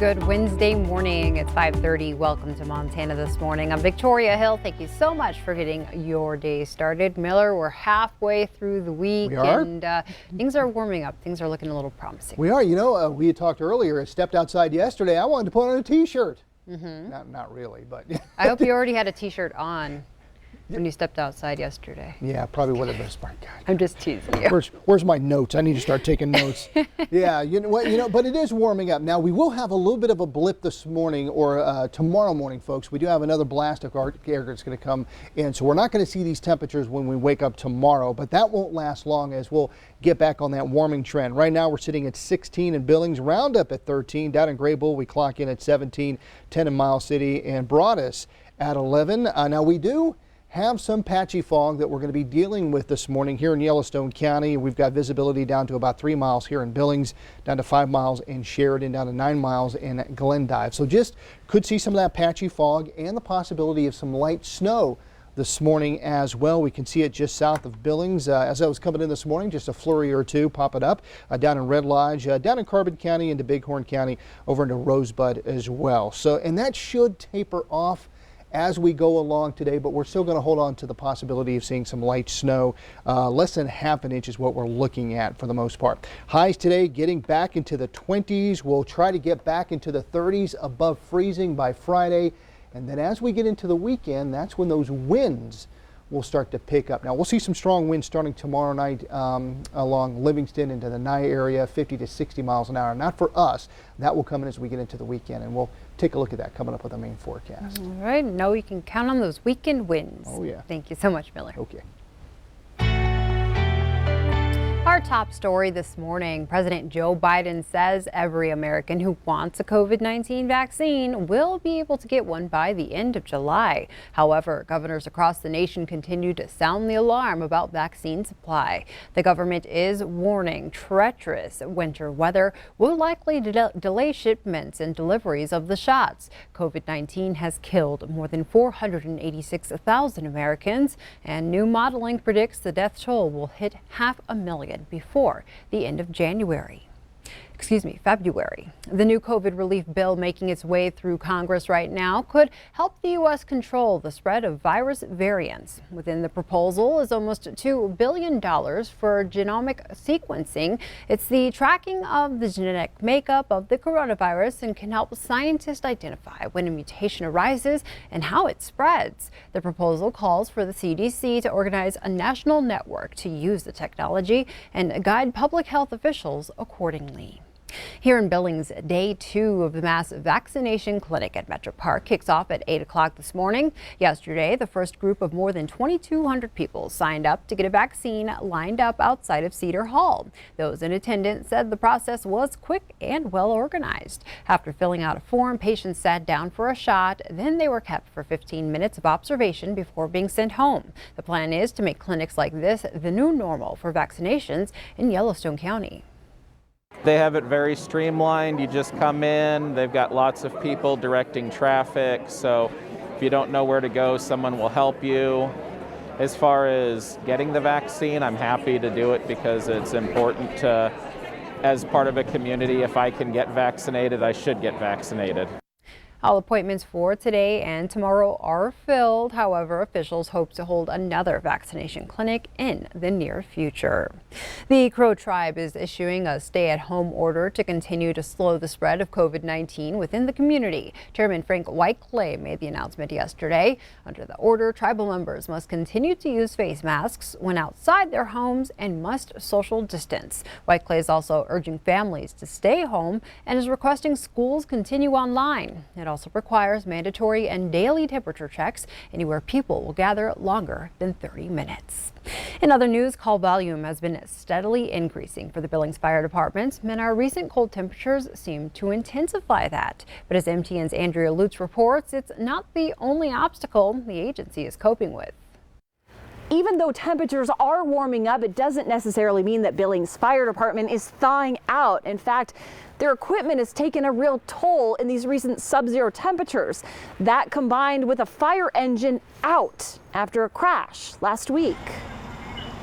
Good Wednesday morning. It's 5:30. Welcome to Montana This Morning. I'm Victoria Hill. Thank you so much for getting your day started. Miller, we're halfway through the week. We are? And things are warming up. Things are looking a little promising. We are. You know, we had talked earlier. I stepped outside yesterday. I wanted to put on a t-shirt. Not really, but. I hope you already had a t-shirt on when you stepped outside yesterday. Yeah, probably would have been smart. God. I'm just teasing you. Where's my notes? I need to start taking notes. Yeah, you know what? But it is warming up. Now we will have a little bit of a blip this morning or tomorrow morning, folks. We do have another blast of air that's going to come in, so we're not going to see these temperatures when we wake up tomorrow. But that won't last long as we'll get back on that warming trend. Right now we're sitting at 16 in Billings, Roundup at 13. Down in Graybull we clock in at 17, 10 in Miles City, and Broadus at 11. Now we do have some patchy fog that we're going to be dealing with this morning here in Yellowstone County. We've got visibility down to about 3 miles here in Billings, down to 5 miles in Sheridan, down to 9 miles in Glendive. So just could see some of that patchy fog and the possibility of some light snow this morning as well. We can see it just south of Billings. As I was coming in this morning, just a flurry or two popping up down in Red Lodge, down in Carbon County, into Bighorn County, over into Rosebud as well. So, and that should taper off as we go along today, but we're still going to hold on to the possibility of seeing some light snow. Less than half an inch is what we're looking at for the most part. Highs today getting back into the 20s. We'll try to get back into the 30s above freezing by Friday. And then as we get into the weekend, that's when those winds will start to pick up. Now we'll see some strong winds starting tomorrow night along Livingston into the Nye area, 50 to 60 miles an hour. Not for us. That will come in as we get into the weekend, and we'll take a look at that coming up with our main forecast. All right. Now we can count on those weekend winds. Oh, yeah. Thank you so much, Miller. Okay. Our top story this morning, President Joe Biden says every American who wants a COVID-19 vaccine will be able to get one by the end of July. However, governors across the nation continue to sound the alarm about vaccine supply. The government is warning treacherous winter weather will likely delay shipments and deliveries of the shots. COVID-19 has killed more than 486,000 Americans, and new modeling predicts the death toll will hit 500,000 before the end of February. The new COVID relief bill making its way through Congress right now could help the U.S. control the spread of virus variants. Within the proposal is almost $2 billion for genomic sequencing. It's the tracking of the genetic makeup of the coronavirus and can help scientists identify when a mutation arises and how it spreads. The proposal calls for the CDC to organize a national network to use the technology and guide public health officials accordingly. Here in Billings, day 2 of the mass vaccination clinic at Metro Park kicks off at 8 o'clock this morning. Yesterday, the first group of more than 2,200 people signed up to get a vaccine lined up outside of Cedar Hall. Those in attendance said the process was quick and well organized. After filling out a form, patients sat down for a shot. Then they were kept for 15 minutes of observation before being sent home. The plan is to make clinics like this the new normal for vaccinations in Yellowstone County. They have it very streamlined. You just come in, they've got lots of people directing traffic, so if you don't know where to go, someone will help you. As far as getting the vaccine, I'm happy to do it because it's important to, as part of a community, if I can get vaccinated, I should get vaccinated. All appointments for today and tomorrow are filled. However, officials hope to hold another vaccination clinic in the near future. The Crow tribe is issuing a stay-at-home order to continue to slow the spread of COVID-19 within the community. Chairman Frank Whiteclay made the announcement yesterday. Under the order, tribal members must continue to use face masks when outside their homes and must social distance. Whiteclay is also urging families to stay home and is requesting schools continue online. It also requires mandatory and daily temperature checks anywhere people will gather longer than 30 minutes. In other news, call volume has been steadily increasing for the Billings Fire Department, and our recent cold temperatures seem to intensify that. But as MTN's ANDREA LUTZ reports, it's not the only obstacle the agency is coping with. Even though temperatures are warming up, it doesn't necessarily mean that Billings Fire Department is thawing out. In fact, their equipment has taken a real toll in these recent sub-zero temperatures. That combined with a fire engine out after a crash last week.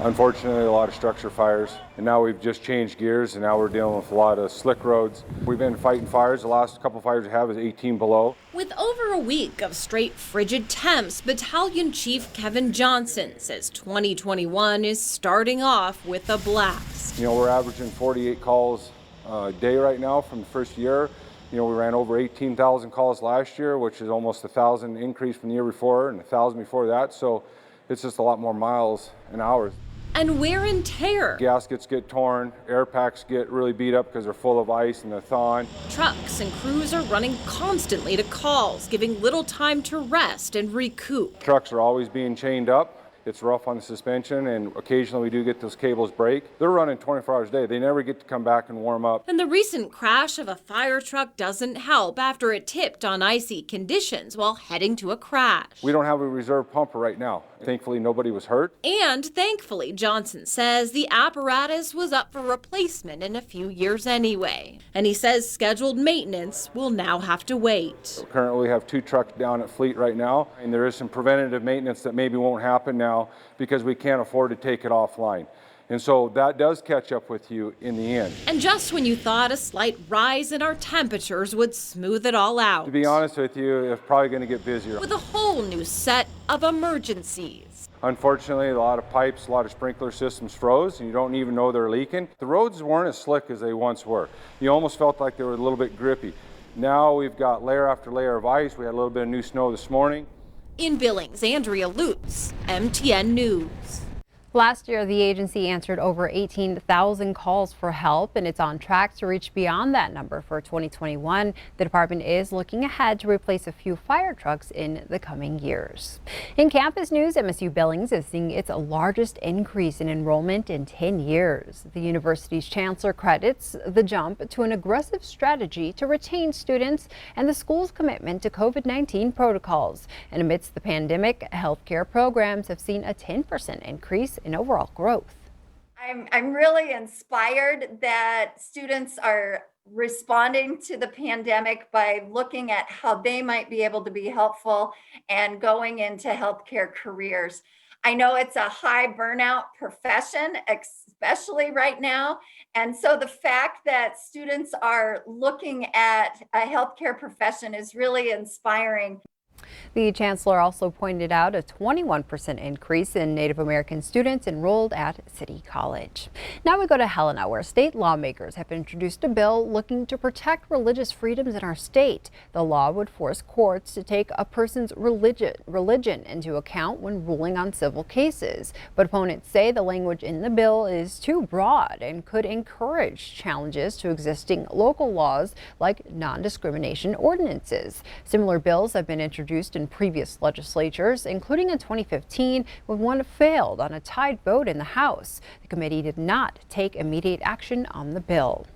Unfortunately, a lot of structure fires, and now we've just changed gears, and now we're dealing with a lot of slick roads. We've been fighting fires. The last couple fires we have is 18 below. With over a week of straight frigid temps, Battalion Chief Kevin Johnson says 2021 is starting off with a blast. You know, we're averaging 48 calls a day right now from the first year. You know, we ran over 18,000 calls last year, which is almost 1,000 increase from the year before and 1,000 before that. So it's just a lot more miles and hours. And wear and tear. Gaskets get torn, air packs get really beat up because they're full of ice and they're thawing. Trucks and crews are running constantly to calls, giving little time to rest and recoup. Trucks are always being chained up. It's rough on the suspension, and occasionally we do get those cables break. They're running 24 hours a day. They never get to come back and warm up. And the recent crash of a fire truck doesn't help after it tipped on icy conditions while heading to a crash. We don't have a reserve pumper right now. Thankfully, nobody was hurt. And thankfully, Johnson says the apparatus was up for replacement in a few years anyway. And he says scheduled maintenance will now have to wait. Currently, we have 2 trucks down at Fleet right now, and there is some preventative maintenance that maybe won't happen now because we can't afford to take it offline. And so that does catch up with you in the end. And just when you thought a slight rise in our temperatures would smooth it all out. To be honest with you, it's probably going to get busier. With a whole new set of emergencies. Unfortunately, a lot of pipes, a lot of sprinkler systems froze, and you don't even know they're leaking. The roads weren't as slick as they once were. You almost felt like they were a little bit grippy. Now we've got layer after layer of ice. We had a little bit of new snow this morning. In Billings, Andrea LUTZ, MTN News. Last year, the agency answered over 18,000 calls for help, and it's on track to reach beyond that number for 2021. The department is looking ahead to replace a few fire trucks in the coming years. In campus news, MSU-BILLINGS is seeing its largest increase in enrollment in 10 years. The university's chancellor credits the jump to an aggressive strategy to retain students and the school's commitment to COVID-19 protocols. And amidst the pandemic, healthcare programs have seen a 10% increase in overall growth. I'm really inspired that students are responding to the pandemic by looking at how they might be able to be helpful and going into healthcare careers. I know it's a high burnout profession, especially right now. And so the fact that students are looking at a healthcare profession is really inspiring. The chancellor also pointed out a 21% increase in Native American students enrolled at City College. Now we go to Helena, where state lawmakers have introduced a bill looking to protect religious freedoms in our state. The law would force courts to take a person's religion into account when ruling on civil cases. But opponents say the language in the bill is too broad and could encourage challenges to existing local laws like non-discrimination ordinances. Similar bills have been introduced in previous legislatures, including in 2015 when one failed on a tied vote in the House. The committee did not take immediate action on the bill.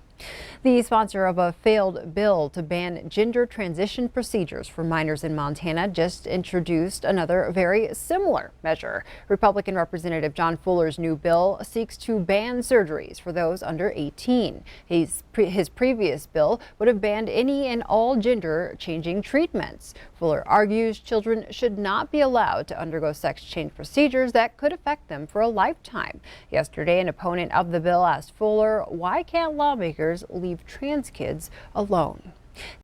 The sponsor of a failed bill to ban gender transition procedures for minors in Montana just introduced another very similar measure. Republican Representative John Fuller's new bill seeks to ban surgeries for those under 18. His previous bill would have banned any and all gender-changing treatments. Fuller argues children should not be allowed to undergo sex change procedures that could affect them for a lifetime. Yesterday, an opponent of the bill asked Fuller, why can't lawmakers leave trans kids alone?